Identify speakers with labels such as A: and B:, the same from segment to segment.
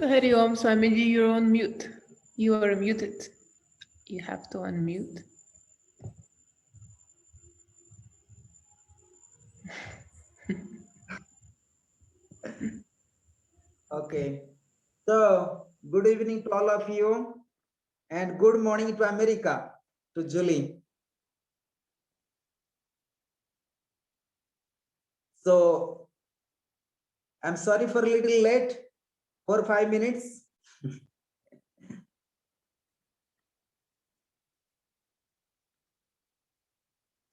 A: Hari Om Swamiji, you're on mute. You are muted. You have to unmute.
B: Okay. So, good evening to all of you and good morning to America, to Julie. So, I'm sorry for a little late, 4 or 5 minutes.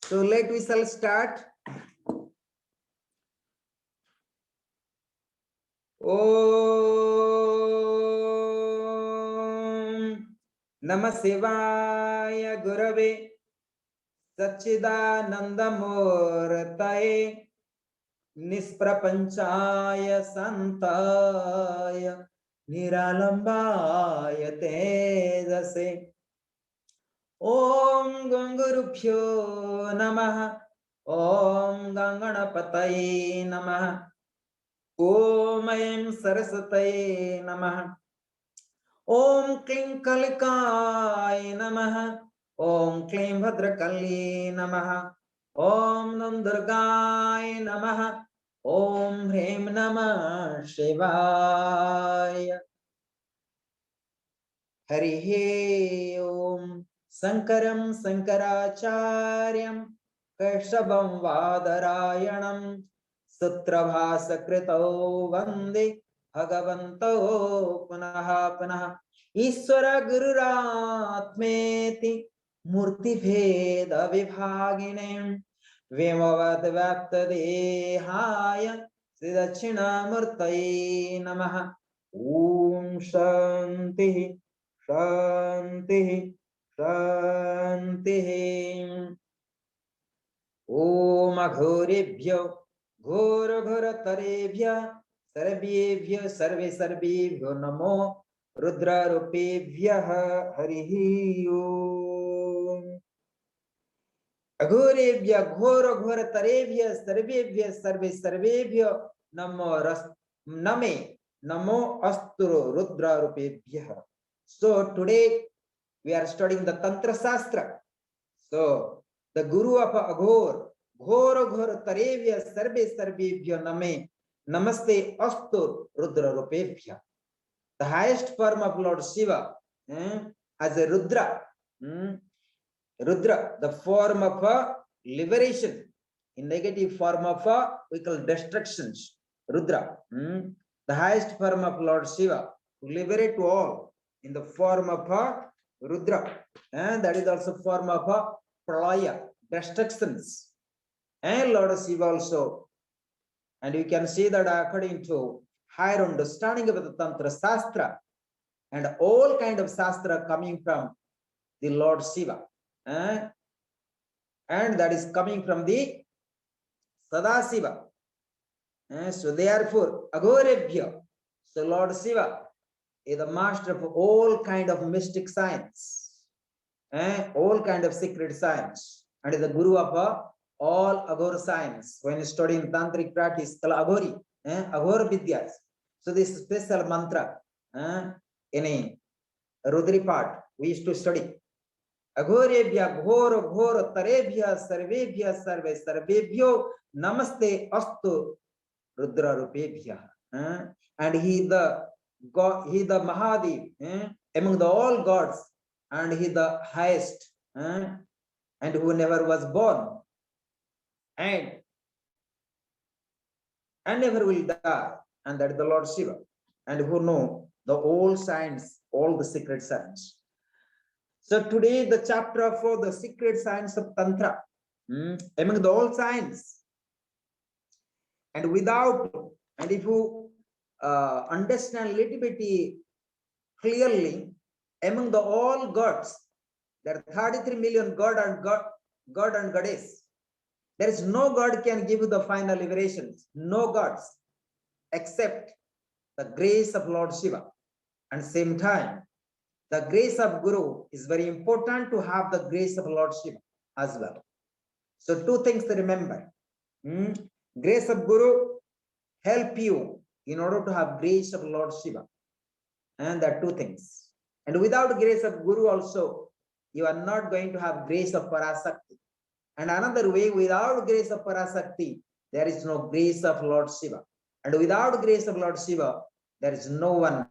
B: So, we shall start. Om Namah Shivaya Gurave Satchidanandamurtaye Nisprapanchaya Santaya Niralambaya Tejase Om Gangurupyo Namaha Om Ganganapataye Namaha Om Aim Sarasataye Namaha Om Klim Kalikaya Namaha Om Klim Bhadrakalye Namaha Om Nandurgaya Namaha Om Hrim Namah Shivaya Hari Om Sankaram Sankaracharyam Keshavam Vadarayanam Sutrabhasakritau Vande Bhagavanto Punaha Punaha Ishvara Gururatmeti Murti Bheda Vibhagine Vimavad Vyapta Dehaya Siddhachina Murtaye Namaha Om Shanti Shanti Shanti Om Aghoribhyo Ghora Ghora Tarebhya Sarvebhyo Sarve Sarvebhyo Namo Rudra Rupebhya Harihi Om Aghoribhya Ghora Ghora Tarebhya Sarvebhya Sarve Sarvebhyo Name Namo Astro Rudra Rupebhya. So today we are studying the Tantra Shastra. So the Guru of Aghor, Ghora Ghora Tarevya Sarve Sarvebhya Name Namaste Astu Rudra Rupebhya. The highest form of Lord Shiva as a Rudra. Rudra, the form of liberation. In negative form of we call destructions. Rudra. The highest form of Lord Shiva to liberate to all in the form of Rudra, and that is also form of pralaya, destructions. And Lord Shiva also, and you can see that according to higher understanding of the Tantra Shastra, and all kind of Shastra coming from the Lord Shiva, and that is coming from the Sadasiva. So therefore, Agorebhya, so Lord Shiva is the master of all kind of mystic science, all kind of secret science, and is the guru of all Agor science. When studying tantric practice, Agori, Agor Vidyas. So this special mantra in a Rudri part we used to study. Agorebhya Ghora Ghora Tarebhya Sarvebhya Sarve Sarvebhyo Namaste Astu Rudra Rupebhya. And he the God, he the Mahadev among the all gods, and he the highest, and who never was born, and never will die, and that is the Lord Shiva, and who know the all science, all the secret science. So today the chapter for the secret science of Tantra, among the all science, and without, and if you understand a little bit clearly, among the all gods, there are 33 million God and goddess. There is no God can give you the final liberations, no gods, except the grace of Lord Shiva. And same time, the grace of Guru is very important to have the grace of Lord Shiva as well. So two things to remember. Grace of Guru help you in order to have grace of Lord Shiva. And there are two things. And without grace of Guru also, you are not going to have grace of Parasakti. And another way, without grace of Parasakti, there is no grace of Lord Shiva. And without grace of Lord Shiva, there is no one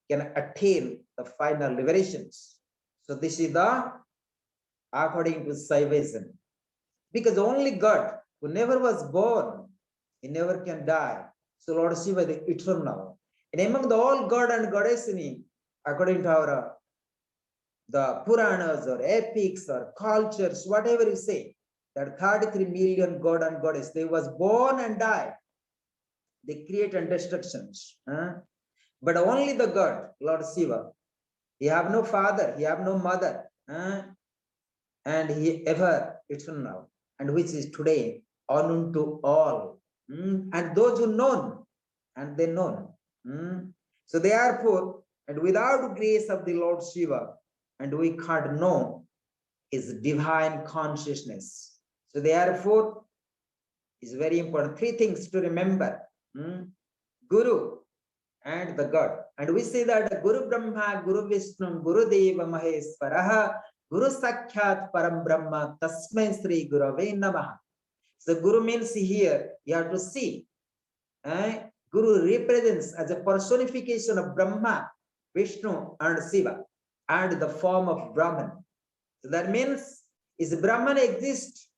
B: can attain the final liberations. So this is the according to Saivism. Because only God, who never was born, he never can die. So Lord Shiva is the eternal. And among the all God and Goddess, according to our the Puranas or epics or cultures, whatever you say, that 33 million God and Goddess, they was born and died. They create and destructions. But only the God, Lord Shiva, he have no father, he have no mother, and he ever eternal, and which is today unknown to all. And those who known, and they known. So therefore, and without grace of the Lord Shiva, and we can't know his divine consciousness. So therefore, is very important. Three things to remember. Guru and the God. And we say that Guru Brahma, Guru Vishnu, Guru Deva Maheshwaraha, Guru Sakshat Param Brahma, Tasmai Sri Gurave Namaha. So Guru means here, you have to see. Guru represents as a personification of Brahma, Vishnu and Shiva, and the form of Brahman. So that means, is Brahman exist?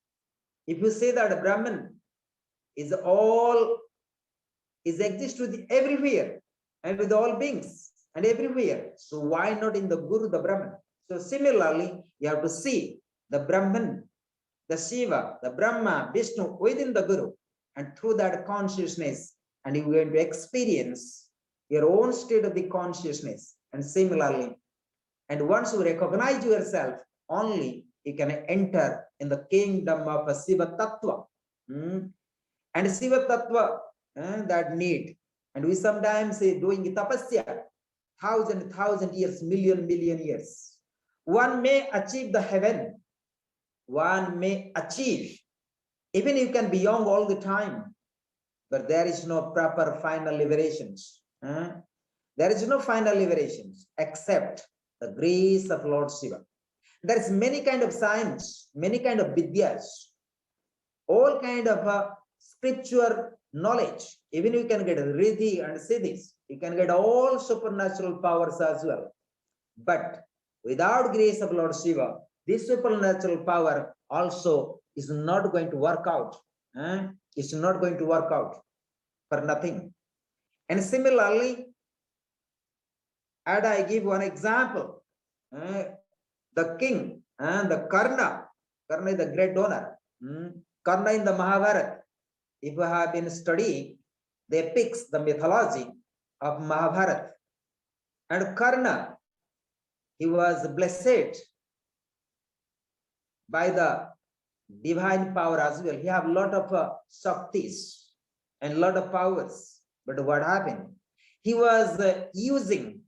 B: If you say that Brahman is exist with everywhere and with all beings and everywhere, so why not in the Guru, the Brahman? So similarly, you have to see the Brahman, the Shiva, the Brahma, Vishnu within the Guru, and through that consciousness, and you're going to experience your own state of the consciousness. And similarly, and once you recognize yourself, only you can enter in the kingdom of a Shiva Tattva. And Shiva Tattva, that need. And we sometimes say doing tapasya, thousand years, million years. One may achieve the heaven. One may achieve. Even you can be young all the time, but there is no proper final liberations. There is no final liberations except the grace of Lord Shiva. There is many kind of science, many kind of vidyas, all kind of scripture knowledge. Even you can get Riddhi and Siddhis. You can get all supernatural powers as well. But without grace of Lord Shiva, this supernatural power also is not going to work out. It's not going to work out for nothing. And similarly, and I give one example. The king, the Karna is the great donor. Karna in the Mahabharata, if you have been studying the epics, the mythology of Mahabharata, and Karna, he was blessed by the divine power as well. He have a lot of shaktis and a lot of powers. But what happened? He was using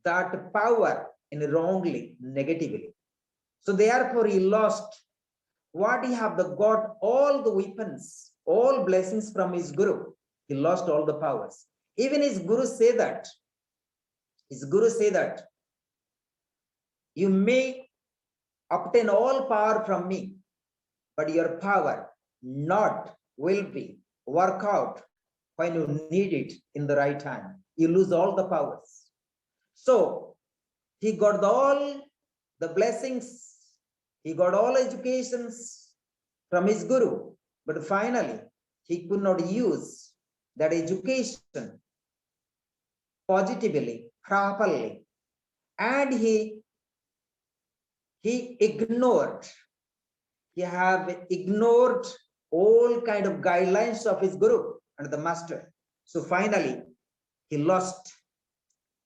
B: that power in wrongly, negatively. So therefore he lost what he have got all the weapons, all blessings from his Guru. He lost all the powers. Even his Guru say that. His Guru say that you may obtain all power from me, but your power not will be work out when you need it in the right time. You lose all the powers. So he got all the blessings, he got all educations from his Guru, but finally he could not use that education positively, properly, and he ignored. He have ignored all kind of guidelines of his Guru and the master. So finally, he lost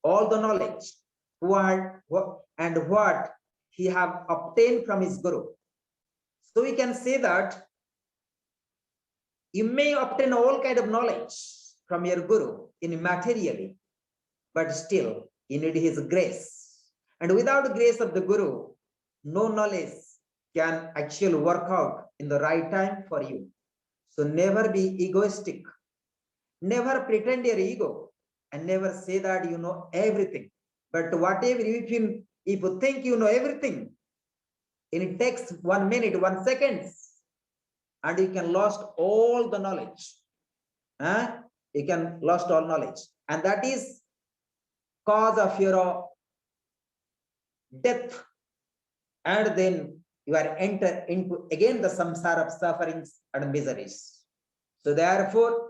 B: all the knowledge what he have obtained from his Guru. So we can say that you may obtain all kind of knowledge from your Guru in materially, but still you need his grace. And without the grace of the Guru, no knowledge can actually work out in the right time for you. So never be egoistic. Never pretend your ego and never say that you know everything. But whatever, if you think you know everything, it takes 1 minute, 1 second, and you can lost all the knowledge. You can lost all knowledge, and that is cause of your death. And then you are enter into again the samsara of sufferings and miseries. So therefore,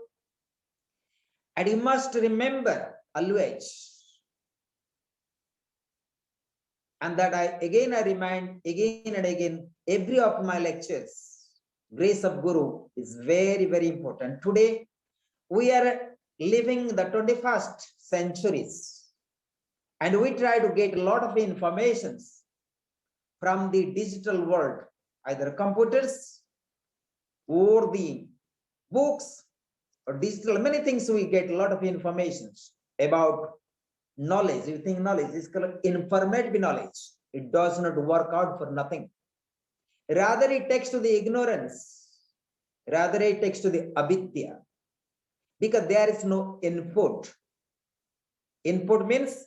B: and you must remember always, and that I remind again and again, every of my lectures, grace of Guru is very, very important. Today, we are living the 21st centuries, and we try to get a lot of informations from the digital world, either computers or the books or digital, many things we get a lot of information about knowledge. You think knowledge is called informative knowledge. It does not work out for nothing. Rather, it takes to the ignorance. Rather, it takes to the avidya. Because there is no input. Input means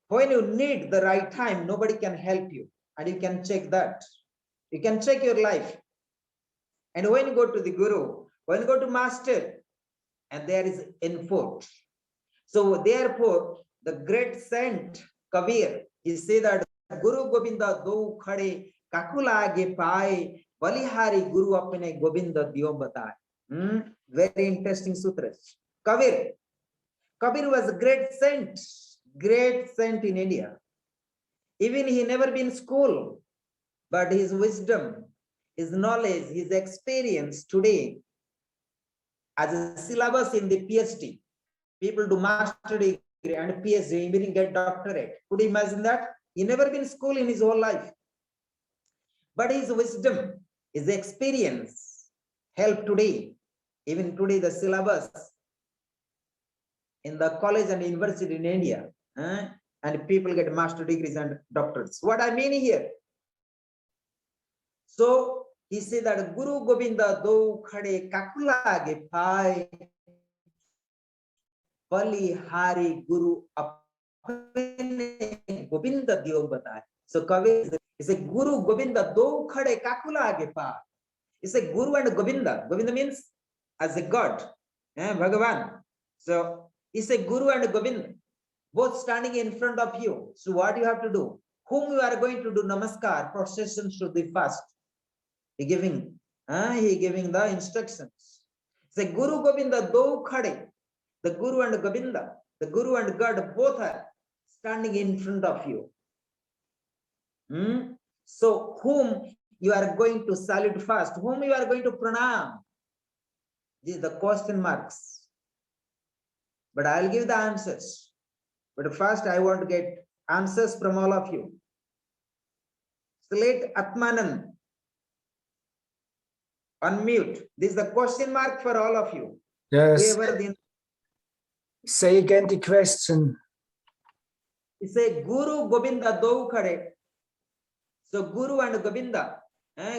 B: when you need the right time, nobody can help you. And you can check that. You can check your life. And when you go to the Guru, when you go to Master, and there is input. So therefore, the great saint Kabir, he said that Guru Govinda do khade kakula ge paaye balihari Guru apne Govinda diyo bataye. Very interesting sutras. Kabir was a great saint in India. Even he never been in school, but his wisdom, his knowledge, his experience today as a syllabus in the PhD. People do master degree and PhD, even get doctorate. Could you imagine that? He never been in school in his whole life. But his wisdom, his experience help today. Even today, the syllabus in the college and university in India, and people get master degrees and doctorates. What I mean here? So he said that Guru Govinda do khade kakula ge pai bali hari Guru apne Govinda diyo bataye. So Kabir is a Guru Govinda do khade kakula ge pai. It's a Guru and Govinda. Govinda means as a God, Bhagavan. So it's a Guru and Govinda, both standing in front of you. So what you have to do? Whom you are going to do namaskar, procession should be fast. He giving the instructions. Say Guru Govinda do khade. The Guru and Govinda, the Guru and God both are standing in front of you. So whom you are going to salute first? Whom you are going to pranam? These are the question marks. But I'll give the answers. But first I want to get answers from all of you. Select Atmanand. Unmute. This is the question mark for all of you.
C: Yes. Say again the question.
B: It's a Guru Govinda do khade. So Guru and Govinda,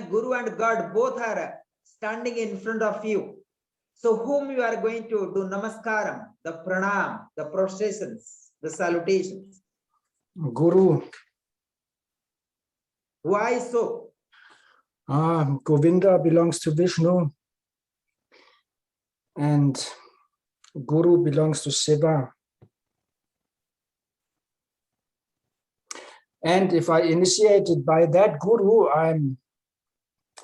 B: Guru and God both are standing in front of you. So whom you are going to do namaskaram, the pranam, the processions, the salutations?
C: Guru.
B: Why so?
C: Govinda belongs to Vishnu and Guru belongs to Shiva. And if I initiated by that Guru, I'm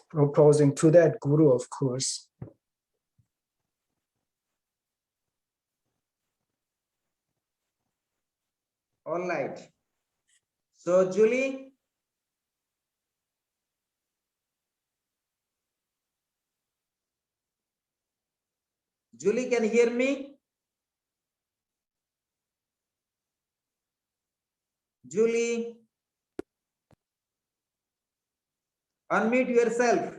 C: proposing to that Guru, of course.
B: All right. So Julie, can hear me? Julie, unmute yourself.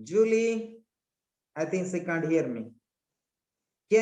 B: Julie, I think she can't hear me. Can you